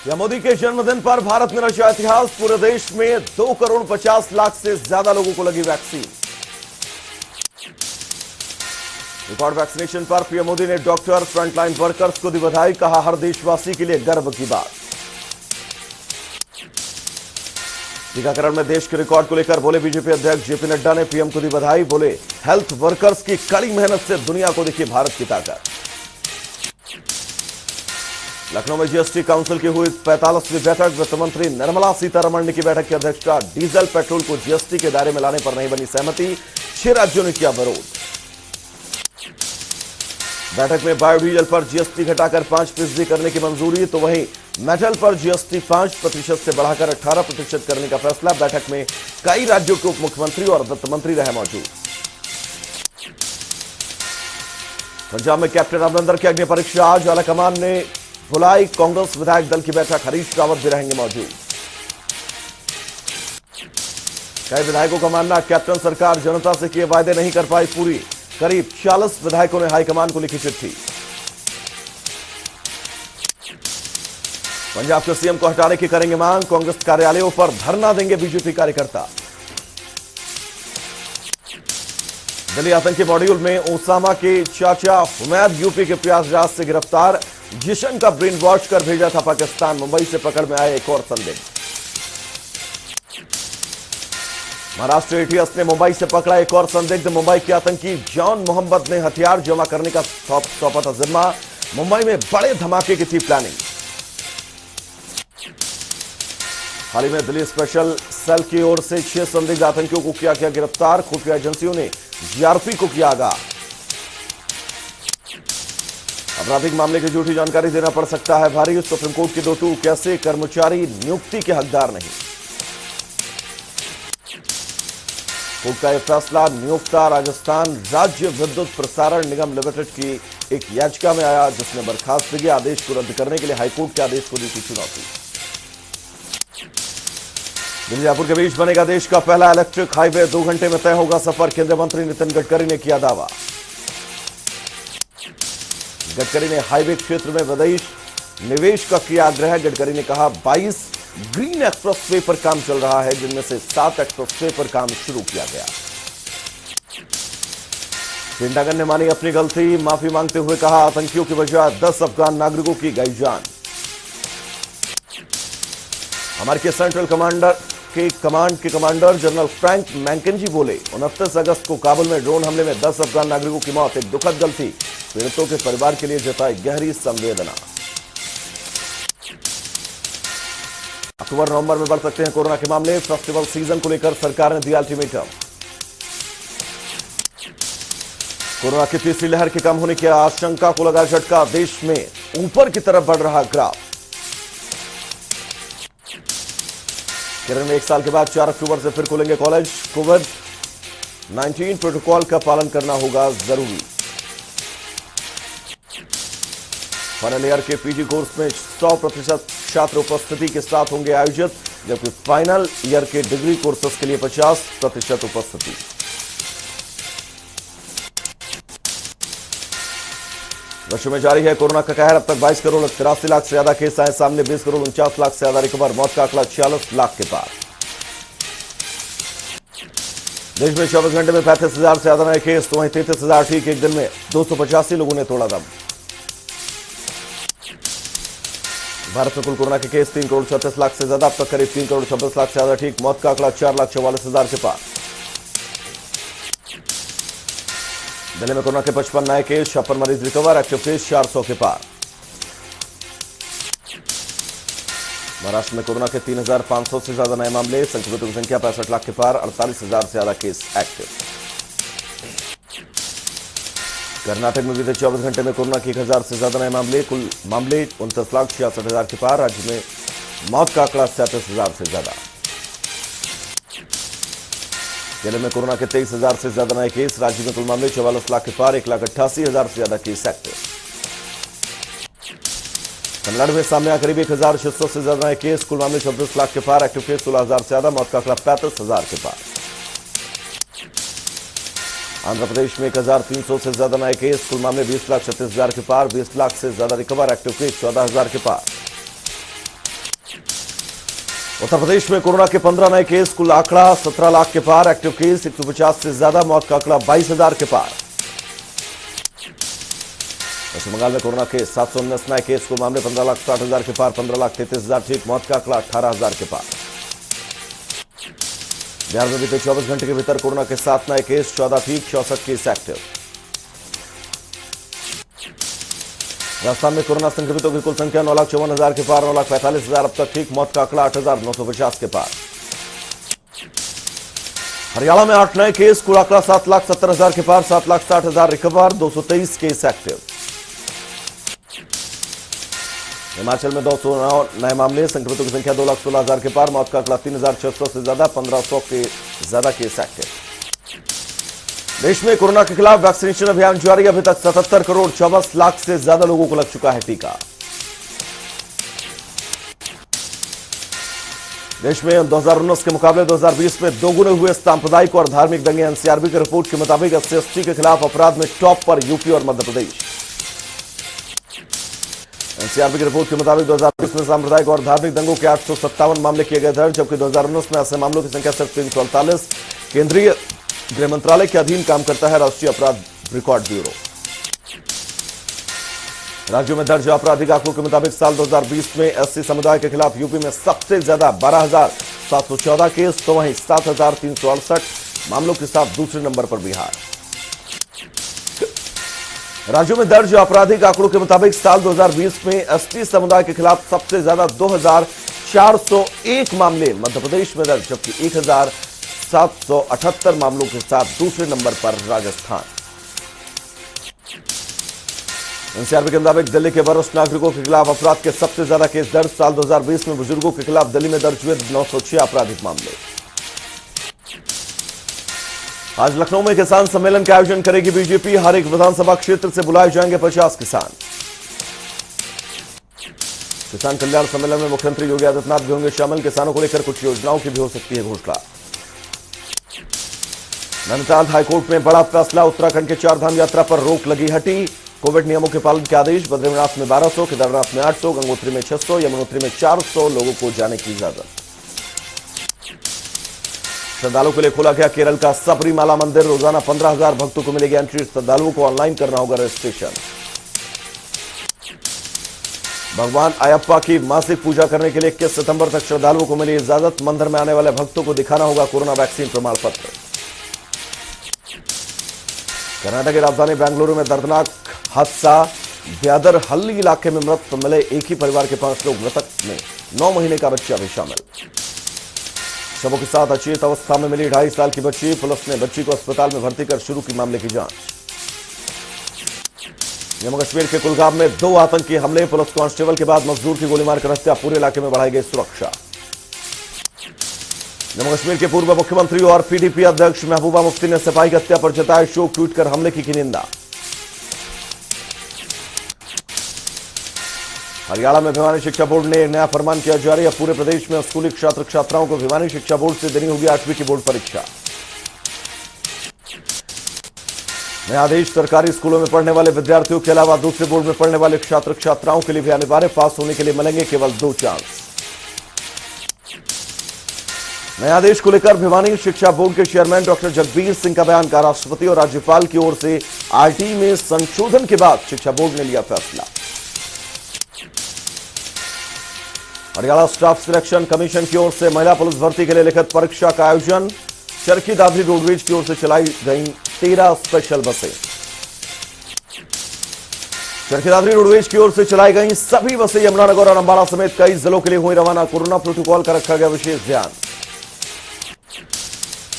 PM Modi के जन्मदिन पर भारत में रचा इतिहास। पूरे देश में 2 करोड़ 50 लाख से ज्यादा लोगों को लगी वैक्सीन। रिकॉर्ड वैक्सीनेशन पर पीएम मोदी ने डॉक्टर, फ्रंटलाइन वर्कर्स को दी बधाई। कहा, हर देशवासी के लिए गर्व की बात। टीकाकरण में देश के रिकॉर्ड को लेकर बोले बीजेपी अध्यक्ष जेपी नड्डा ने पीएम को दी बधाई। बोले, हेल्थ वर्कर्स की कड़ी मेहनत से दुनिया को दिखी भारत की ताकत। लखनऊ में जीएसटी काउंसिल की हुई 45वीं बैठक। वित्त मंत्री निर्मला सीतारमण ने की बैठक की अध्यक्षता। डीजल, पेट्रोल को जीएसटी के दायरे में लाने पर नहीं बनी सहमति। 6 राज्यों ने किया विरोध। बैठक में बायोडीजल पर जीएसटी घटाकर 5% करने की मंजूरी, तो वहीं मेटल पर जीएसटी 5% से बढ़ाकर 18% करने का फैसला। बैठक में कई राज्यों के उप मुख्यमंत्री और वित्त मंत्री रहे मौजूद। पंजाब में कैप्टन अमरिंदर की अग्नि परीक्षा आज। आलाकमान ने बुलाई कांग्रेस विधायक दल की बैठक। हरीश रावत भी रहेंगे मौजूद। कई विधायकों का मानना, कैप्टन सरकार जनता से किए वायदे नहीं कर पाई पूरी। करीब 40 विधायकों ने हाईकमान को लिखी चिट्ठी। पंजाब के सीएम को हटाने की करेंगे मांग। कांग्रेस कार्यालयों पर धरना देंगे बीजेपी कार्यकर्ता। दिल्ली आतंकी मॉड्यूल में ओसामा के चाचा हुमैद यूपी के प्रयागराज से गिरफ्तार। जिशन का ब्रेन वॉश कर भेजा था पाकिस्तान। मुंबई से पकड़ में आए एक और संदिग्ध। महाराष्ट्र एटीएस ने मुंबई से पकड़ा एक और संदिग्ध। मुंबई के आतंकी जॉन मोहम्मद ने हथियार जमा करने का सौंपा था जिम्मा। मुंबई में बड़े धमाके की थी प्लानिंग। हाल ही में दिल्ली स्पेशल सेल की ओर से 6 संदिग्ध आतंकियों को किया गया गिरफ्तार। खुफिया एजेंसियों ने जीआरपी को किया आगाह। आपराधिक मामले की झूठी जानकारी देना पड़ सकता है भारी। सुप्रीम कोर्ट की 2 टूक। कैसे कर्मचारी नियुक्ति के हकदार नहीं। कोर्ट का यह फैसला नियोक्ता राजस्थान राज्य विद्युत प्रसारण निगम लिमिटेड की एक याचिका में आया, जिसने बर्खास्तगी आदेश को रद्द करने के लिए हाईकोर्ट के आदेश को दी थी चुनौती। दिल्ली जयपुर के बीच बनेगा देश का पहला इलेक्ट्रिक हाईवे। 2 घंटे में तय होगा सफर। केंद्रीय मंत्री नितिन गडकरी ने किया दावा। गडकरी ने हाईवे क्षेत्र में विदेश निवेश का किया आग्रह। गडकरी ने कहा, 22 ग्रीन एक्सप्रेसवे पर काम चल रहा है, जिनमें से 7 एक्सप्रेसवे पर काम शुरू किया गया। पेंटागन ने मानी अपनी गलती। माफी मांगते हुए कहा, आतंकियों की वजह 10 अफगान नागरिकों की गई जान। अमेरिकी सेंट्रल कमांड के कमांडर जनरल फ्रैंक मैकेंजी बोले, 29 अगस्त को काबुल में ड्रोन हमले में 10 अफगान नागरिकों की मौत एक दुखद गलती। पीड़ितों के परिवार के लिए जताई गहरी संवेदना। अक्टूबर नवंबर में बढ़ सकते हैं कोरोना के मामले। फेस्टिवल सीजन को लेकर सरकार ने दिया अल्टीमेटम। कोरोना की तीसरी लहर के कम होने की आशंका को लगा झटका। देश में ऊपर की तरफ बढ़ रहा ग्राफ। केरल में 1 साल के बाद 4 अक्टूबर से फिर खुलेंगे कॉलेज। कोविड-19 प्रोटोकॉल का पालन करना होगा जरूरी। फाइनल ईयर के पीजी कोर्स में 100% छात्र उपस्थिति के साथ होंगे आयोजित, जबकि फाइनल ईयर के डिग्री कोर्सेस के लिए 50% उपस्थिति। विश्व में जारी है कोरोना का कहर। अब तक 22 करोड़ 83 लाख से ज्यादा केस आए सामने। 20 करोड़ 49 लाख से ज्यादा रिकवर। मौत का आंकड़ा 46 लाख के पार। देश में 24 घंटे में 35,000 से ज्यादा नए केस, तो वहीं 33,000 ठीक। एक दिन में 285 लोगों ने तोड़ा दम। भारत में कुल कोरोना के केस 3 करोड़ 36 लाख से ज्यादा। अब तक करीब 3 करोड़ 26 लाख से ज्यादा ठीक। मौत का आंकड़ा 4,44,000 के पार। दिल्ली में कोरोना के 55 नए केस, 56 मरीज रिकवर। एक्टिव केस 400 के पार। महाराष्ट्र में कोरोना के 3,500 से ज्यादा नए मामले। संक्रमितों की संख्या 65 लाख के पार। 48,000 से ज्यादा केस एक्टिव। कर्नाटक में बीते 24 घंटे में कोरोना के 1,000 से ज्यादा नए मामले। कुल मामले 29,66,000 के पार। राज्य में मौत का आंकड़ा 37,000 से ज्यादा। केरल में कोरोना के 23,000 से ज्यादा नए केस। राज्य में कुल मामले 44 लाख के पार। 1,88,000 से ज्यादा केस एक्टिव। तमिलनाडु में सामने करीब 1,600 से ज्यादा नए केस। कुल मामले 26 लाख के पार। एक्टिव केस 16,000 से ज्यादा। मौत का आंकड़ा 35,000 के पार। आंध्र प्रदेश में 1,300 से ज्यादा नए केस। कुल मामले 20,36,000 के पार। 20 लाख से ज्यादा रिकवर। एक्टिव केस 14,000 के पार। उत्तर प्रदेश में कोरोना के 15 नए केस, कुल आंकड़ा 17 लाख के पार। एक्टिव केस 150 से ज्यादा, मौत का आंकड़ा 22,000 के पार। पश्चिम बंगाल में कोरोना के 719 नए केस, कुल मामले 15,60,000 के पार। 15,33,000 ठीक, मौत का आंकड़ा 18,000 के पार। बिहार में बीते 24 घंटे के भीतर कोरोना के 7 नए केस, 14 ठीक, 64 केस एक्टिव। राजस्थान में कोरोना संक्रमितों की कुल संख्या 9,54,000 के पार। 9,45,000 अब तक ठीक, मौत का आंकड़ा 8,950 के पार। हरियाणा में 8 नए केस, कुल आंकड़ा 7,70,000 के पार। 7,60,000 रिकवर, 223 केस एक्टिव। हिमाचल में 209 नए मामले, संक्रमितों की संख्या 2,16,000 के पार। मौत का आंकड़ा 3,600 से ज्यादा, 1,500 के ज्यादा केस एक्टिव। देश में कोरोना के खिलाफ वैक्सीनेशन अभियान जारी। अभी तक 77 करोड़ 24 लाख से ज्यादा लोगों को लग चुका है टीका। देश में 2019 के मुकाबले 2020 में दोगुने हुए सांप्रदायिक और धार्मिक दंगे। एनसीआरबी की रिपोर्ट के मुताबिक SC/ST के खिलाफ अपराध में टॉप पर यूपी और मध्य प्रदेश। एनसीआरबी की रिपोर्ट के मुताबिक 2020 में सांप्रदायिक और धार्मिक दंगों के 857 मामले किए गए दर्ज, जबकि 2019 में ऐसे मामलों की संख्या सिर्फ 348। केंद्रीय गृह मंत्रालय के अधीन काम करता है राष्ट्रीय अपराध रिकॉर्ड ब्यूरो। राज्यों में दर्ज आपराधिक आंकड़ों के मुताबिक साल 2020 में SC समुदाय के खिलाफ यूपी में सबसे ज्यादा 12,714 केस, तो वहीं 7,368 मामलों के साथ दूसरे नंबर पर बिहार। राज्यों में दर्ज आपराधिक आंकड़ों के मुताबिक साल 2020 में ST समुदाय के खिलाफ सबसे ज्यादा 2,401 मामले मध्य प्रदेश में दर्ज, जबकि 1,778 मामलों के साथ दूसरे नंबर पर राजस्थान। एनसीआरबी के मुताबिक दिल्ली के वरिष्ठ नागरिकों के खिलाफ अपराध के सबसे ज्यादा केस दर्ज। साल 2020 में बुजुर्गों के खिलाफ दिल्ली में दर्ज हुए 906 आपराधिक मामले। आज लखनऊ में किसान सम्मेलन का आयोजन करेगी बीजेपी। हर एक विधानसभा क्षेत्र से बुलाए जाएंगे 50 किसान। किसान कल्याण सम्मेलन में मुख्यमंत्री योगी आदित्यनाथ भी होंगे शामिल। किसानों को लेकर कुछ योजनाओं की भी हो सकती है घोषणा। नैनीताल हाईकोर्ट में बड़ा फैसला। उत्तराखंड के 4 धाम यात्रा पर रोक लगी हटी। कोविड नियमों के पालन के आदेश। बद्रीनाथ में 1200, केदारनाथ में 800, गंगोत्री में 600, यमुनोत्री में 400 लोगों को जाने की इजाजत। श्रद्धालुओं के लिए खोला गया केरल का सबरीमाला मंदिर। रोजाना 15,000 भक्तों को मिलेगी एंट्री। श्रद्धालुओं को ऑनलाइन करना होगा रजिस्ट्रेशन। भगवान अयप्पा की मासिक पूजा करने के लिए 21 सितंबर तक श्रद्धालुओं को मिली इजाजत। मंदिर में आने वाले भक्तों को दिखाना होगा कोरोना वैक्सीन प्रमाण पत्र। कर्नाटक की राजधानी बेंगलुरु में दर्दनाक हादसा। ब्यादरहल्ली इलाके में मृत मिले एक ही परिवार के 5 लोग। मृतक में 9 महीने का बच्चा भी शामिल। शवों के साथ अचेत अवस्था में मिली 2.5 साल की बच्ची। पुलिस ने बच्ची को अस्पताल में भर्ती कर शुरू की मामले की जांच। जम्मू कश्मीर के कुलगाम में 2 आतंकी हमले। पुलिस कांस्टेबल के बाद मजदूर की गोली मारकर हत्या। पूरे इलाके में बढ़ाई गई सुरक्षा। जम्मू कश्मीर के पूर्व मुख्यमंत्री और PDP अध्यक्ष महबूबा मुफ्ती ने सिपाही की हत्या पर जताया शोक। ट्वीट कर हमले की निंदा। हरियाणा में भिवानी शिक्षा बोर्ड ने नया फरमान किया जारी। अब पूरे प्रदेश में स्कूली छात्र छात्राओं को भिवानी शिक्षा बोर्ड से देनी होगी 8वीं की बोर्ड परीक्षा। नया आदेश सरकारी स्कूलों में पढ़ने वाले विद्यार्थियों के अलावा दूसरे बोर्ड में पढ़ने वाले छात्र छात्राओं के लिए भी अनिवार्य। पास होने के लिए मिलेंगे केवल 2 चांस। नया आदेश को लेकर भिवानी शिक्षा बोर्ड के चेयरमैन डॉक्टर जगबीर सिंह का बयान। का राष्ट्रपति और राज्यपाल की ओर से RT में संशोधन के बाद शिक्षा बोर्ड ने लिया फैसला। हरियाणा स्टाफ सिलेक्शन कमीशन की ओर से महिला पुलिस भर्ती के लिए लिखित परीक्षा का आयोजन। चरखी दादरी रोडवेज की ओर से चलाई गई 13 स्पेशल बसें। चरखी दादरी रोडवेज की ओर से चलाई गई सभी बसें यमुनानगर और अंबाला समेत कई जिलों के लिए हुई रवाना। कोरोना प्रोटोकॉल का रखा गया विशेष ध्यान।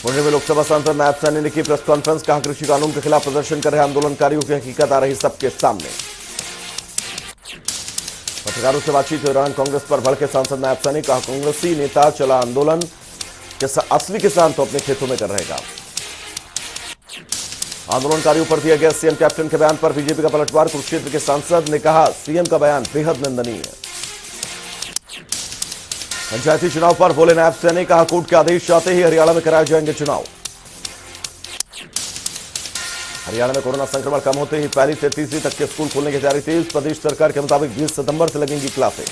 पुणे में लोकसभा सांसद नायब सैनी ने की प्रेस कॉन्फ्रेंस। कहा कृषि कानून के खिलाफ प्रदर्शन कर रहे आंदोलनकारियों की हकीकत आ रही सबके सामने। पत्रकारों से बातचीत के दौरान कांग्रेस पर भड़के सांसद नायब सैनी। कहा कांग्रेसी नेता चला आंदोलन, असली किसान तो अपने खेतों में कर रहेगा। आंदोलनकारियों पर दिया गया सीएम कैप्टन के बयान पर बीजेपी का पलटवार। कुरुक्षेत्र के सांसद ने कहा सीएम का बयान बेहद निंदनीय है। पंचायती चुनाव पर बोले नायब सैनी। कहा कोर्ट के आदेश आते ही हरियाणा में कराए जाएंगे चुनाव। हरियाणा में कोरोना संक्रमण कम होते ही 1ली से 3वीं तक के स्कूल खोलने की तैयारी तेज। प्रदेश सरकार के मुताबिक 20 सितंबर से लगेंगी क्लासें।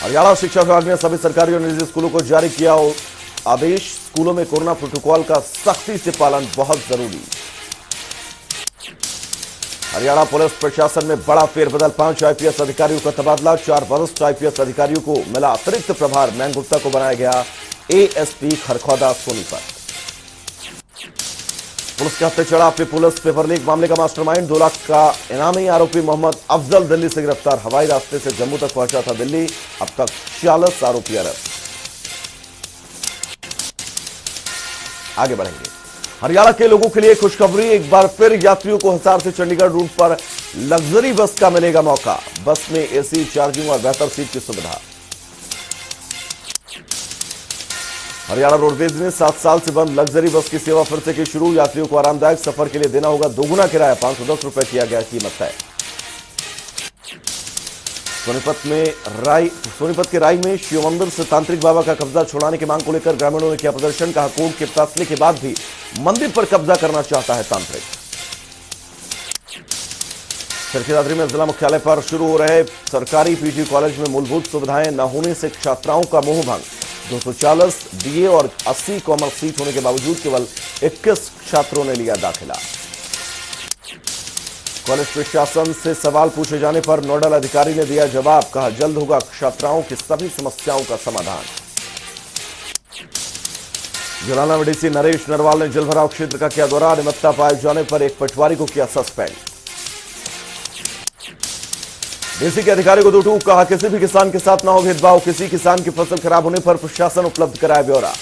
हरियाणा शिक्षा विभाग ने सभी सरकारी और निजी स्कूलों को जारी किया आदेश। स्कूलों में कोरोना प्रोटोकॉल का सख्ती से पालन बहुत जरूरी। हरियाणा पुलिस प्रशासन में बड़ा फेरबदल, 5 आईपीएस अधिकारियों का तबादला। 4 वरिष्ठ आईपीएस अधिकारियों को मिला अतिरिक्त प्रभार। मयंक गुप्ता को बनाया गया एएसपी खरखौदा सोनीपत। पुलिस के हत्थे चढ़ा अपनी पुलिस पेपर लीक मामले का मास्टरमाइंड। 2 लाख का इनामी आरोपी मोहम्मद अफजल दिल्ली से गिरफ्तार। हवाई रास्ते से जम्मू तक पहुंचा था दिल्ली। अब तक 46 आरोपी अरेस्ट। आगे बढ़ेंगे। हरियाणा के लोगों के लिए खुशखबरी, एक बार फिर यात्रियों को हिसार से चंडीगढ़ रूट पर लग्जरी बस का मिलेगा मौका। बस में एसी, चार्जिंग और बेहतर सीट की सुविधा। हरियाणा रोडवेज ने 7 साल से बंद लग्जरी बस की सेवा फिर से की शुरू। यात्रियों को आरामदायक सफर के लिए देना होगा दोगुना किराया। 510 रुपए किया गया कीमत तय। सोनीपत के राई में शिव मंदिर से तांत्रिक बाबा का कब्जा छुड़ाने की मांग को लेकर ग्रामीणों ने किया प्रदर्शन। कहा, कोर्ट के फैसले के बाद भी मंदिर पर कब्जा करना चाहता है तांत्रिक। चरखीदादरी में जिला मुख्यालय पर शुरू हो रहे सरकारी पीजी कॉलेज में मूलभूत सुविधाएं न होने से छात्राओं का मोह भंग। 240 बीए और 80 कॉमर्स सीट होने के बावजूद केवल 21 छात्रों ने लिया दाखिला। कॉलेज प्रशासन से सवाल पूछे जाने पर नोडल अधिकारी ने दिया जवाब। कहा, जल्द होगा छात्राओं की सभी समस्याओं का समाधान। जुलाना में डीसी नरेश नरवाल ने जलभराव क्षेत्र का किया दौरा। अनियमितता पाए जाने पर एक पटवारी को किया सस्पेंड। डीसी के अधिकारी को 2 टूक। कहा, किसी भी किसान के साथ ना हो भेदभाव। किसी किसान की फसल खराब होने पर प्रशासन उपलब्ध कराए ब्यौरा।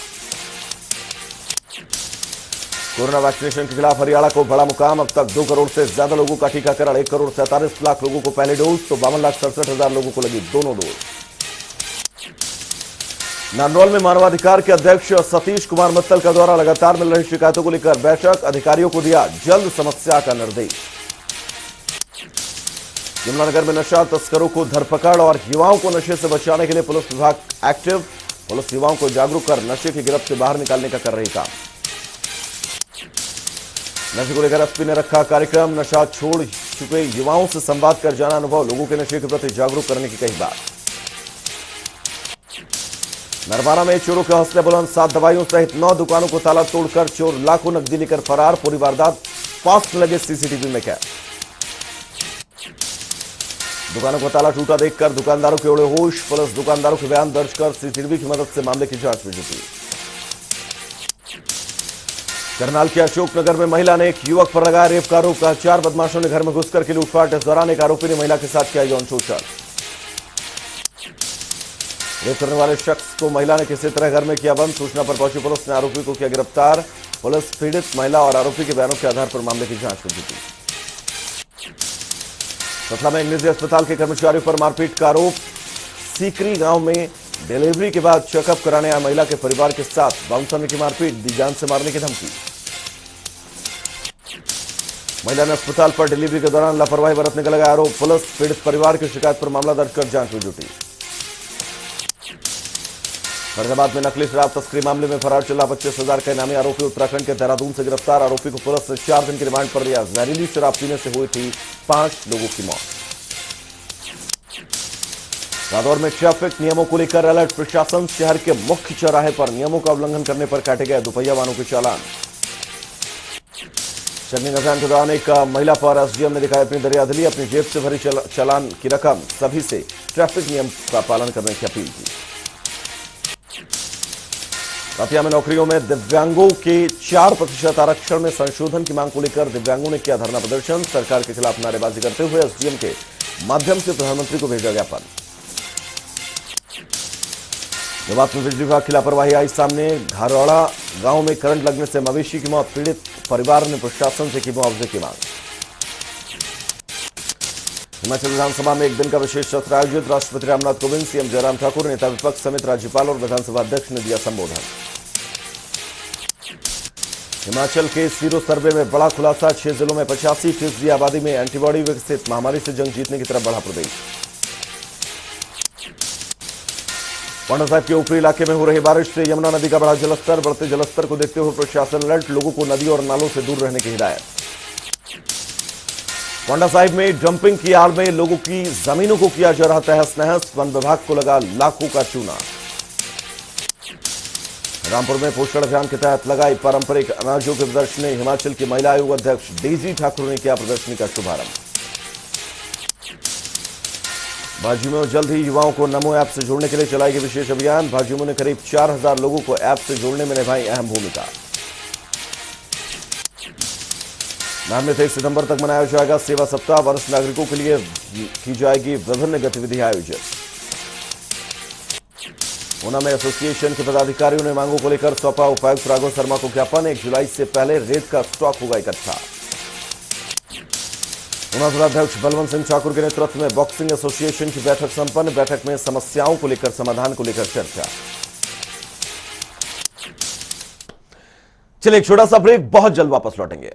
कोरोना वैक्सीनेशन के खिलाफ हरियाणा को बड़ा मुकाम। अब तक 2 करोड़ से ज्यादा लोगों का टीकाकरण। 1 करोड़ 47 लाख लोगों को पहले डोज तो 52,67,000 लोगों को लगी दोनों डोज। नांदौल में मानवाधिकार के अध्यक्ष सतीश कुमार मित्तल का दौरा। लगातार मिल रही शिकायतों को लेकर बैठक। अधिकारियों को दिया जल्द समस्या का निर्देश। यमुनानगर में नशा तस्करों को धरपकड़ और युवाओं को नशे से बचाने के लिए पुलिस विभाग एक्टिव। पुलिस युवाओं को जागरूक कर नशे की गिरफ्त से बाहर निकालने का कर रही काम। नशे को लेकर एसपी ने रखा कार्यक्रम। नशा छोड़ चुके युवाओं से संवाद कर जाना अनुभव। लोगों के नशे के प्रति जागरूक करने की कही बात। नरवाना में चोरों के हौसले बुलंद। 7 दवाइयों सहित 9 दुकानों को ताला तोड़कर चोर लाखों नकदी लेकर फरार। पूरी वारदात पास लगे सीसीटीवी में कैद। दुकानों का ताला टूटा देखकर दुकानदारों के उड़े होश। पुलिस दुकानदारों के बयान दर्ज कर सीसीटीवी की मदद से मामले की जांच में जुटी। करनाल के अशोकनगर में महिला ने एक युवक पर लगाया रेप का आरोप। कहा, 4 बदमाशों ने घर में घुसकर की लूटपाट। इस दौरान एक आरोपी ने महिला के साथ किया यौन शोषण। रेप करने वाले शख्स को महिला ने किसी तरह घर में किया बंद। सूचना पर पहुंची पुलिस ने आरोपी को किया गिरफ्तार। पुलिस पीड़ित महिला और आरोपी के बयानों के आधार पर मामले की जांच में जुटी। सतना में एक निजी अस्पताल के कर्मचारियों पर मारपीट का आरोप। सीकरी गांव में डिलीवरी के बाद चेकअप कराने आए महिला के परिवार के साथ बाउंसर ने की मारपीट। दी जान से मारने की धमकी। महिला ने अस्पताल पर डिलीवरी के दौरान लापरवाही बरतने का लगाया आरोप। पुलिस पीड़ित परिवार की शिकायत पर मामला दर्ज कर जांच में जुटी। फरीदाबाद में नकली शराब तस्करी मामले में फरार चला 25,000 का इनामी आरोपी उत्तराखंड के देहरादून से गिरफ्तार। आरोपी को पुलिस ने 4 दिन की रिमांड पर लिया। जहरीली शराब पीने से हुई थी 5 लोगों की मौत। रादौर में ट्रैफिक नियमों को लेकर अलर्ट। प्रशासन शहर के मुख्य चौराहे पर नियमों का उल्लंघन करने पर काटे गए दोपहिया वाहनों के चालान। चेकिंग अभियान के दौरान एक महिला पर एसडीएम ने दिखाई अपनी दरियादिली। अपनी जेब से भरी चालान की रकम। सभी से ट्रैफिक नियम का पालन करने की अपील की। दतिया में नौकरियों में दिव्यांगों के 4% आरक्षण में संशोधन की मांग को लेकर दिव्यांगों ने किया धरना प्रदर्शन। सरकार के खिलाफ नारेबाजी करते हुए एसडीएम के माध्यम से प्रधानमंत्री को भेजा ज्ञापन। देवास में बिजली विभाग की लापरवाही आई सामने। घरौड़ा गांव में करंट लगने से मवेशी की मौत। पीड़ित परिवार ने प्रशासन से की मुआवजे की मांग। हिमाचल विधानसभा में एक दिन का विशेष सत्र आयोजित। राष्ट्रपति रामनाथ कोविंद, सीएम जयराम ठाकुर, नेता विपक्ष समेत राज्यपाल और विधानसभा अध्यक्ष ने दिया संबोधन। हिमाचल के सीरो सर्वे में बड़ा खुलासा। 6 जिलों में 85% आबादी में एंटीबॉडी विकसित। महामारी से जंग जीतने की तरफ बढ़ा प्रदेश। पांडा साहिब के ऊपरी इलाके में हो रही बारिश से यमुना नदी का बढ़ा जलस्तर। बढ़ते जलस्तर को देखते हुए प्रशासन अलर्ट। लोगों को नदी और नालों से दूर रहने की हिदायत। पांडा साहिब में डंपिंग की आड़ में लोगों की जमीनों को किया जा रहा तहस नहस, वन विभाग को लगा लाखों का चूना। रामपुर में पोषण अभियान के तहत लगाई पारंपरिक अनाजों की प्रदर्शनी, हिमाचल की महिला आयोग अध्यक्ष डेजी ठाकुर ने किया प्रदर्शनी का शुभारंभ। भाजयुमो जल्द ही युवाओं को नमो ऐप से जोड़ने के लिए चलाएगी विशेष अभियान। भाजयुमो ने करीब 4000 लोगों को ऐप से जोड़ने में निभाई अहम भूमिका। नाम में 23 सितंबर तक मनाया जाएगा सेवा सप्ताह, वरिष्ठ नागरिकों के लिए की जाएगी विभिन्न गतिविधियां आयोजित। ऊना में एसोसिएशन के पदाधिकारियों ने मांगों को लेकर सौंपा उपायुक्त राघव शर्मा को ज्ञापन, 1 जुलाई से पहले रेत का स्टॉक होगा इकट्ठा। ऊना जिलाध्यक्ष बलवंत सिंह ठाकुर के नेतृत्व में बॉक्सिंग एसोसिएशन की बैठक संपन्न, बैठक में समस्याओं को लेकर समाधान को लेकर चर्चा। चलिए एक छोटा सा ब्रेक, बहुत जल्द वापस लौटेंगे।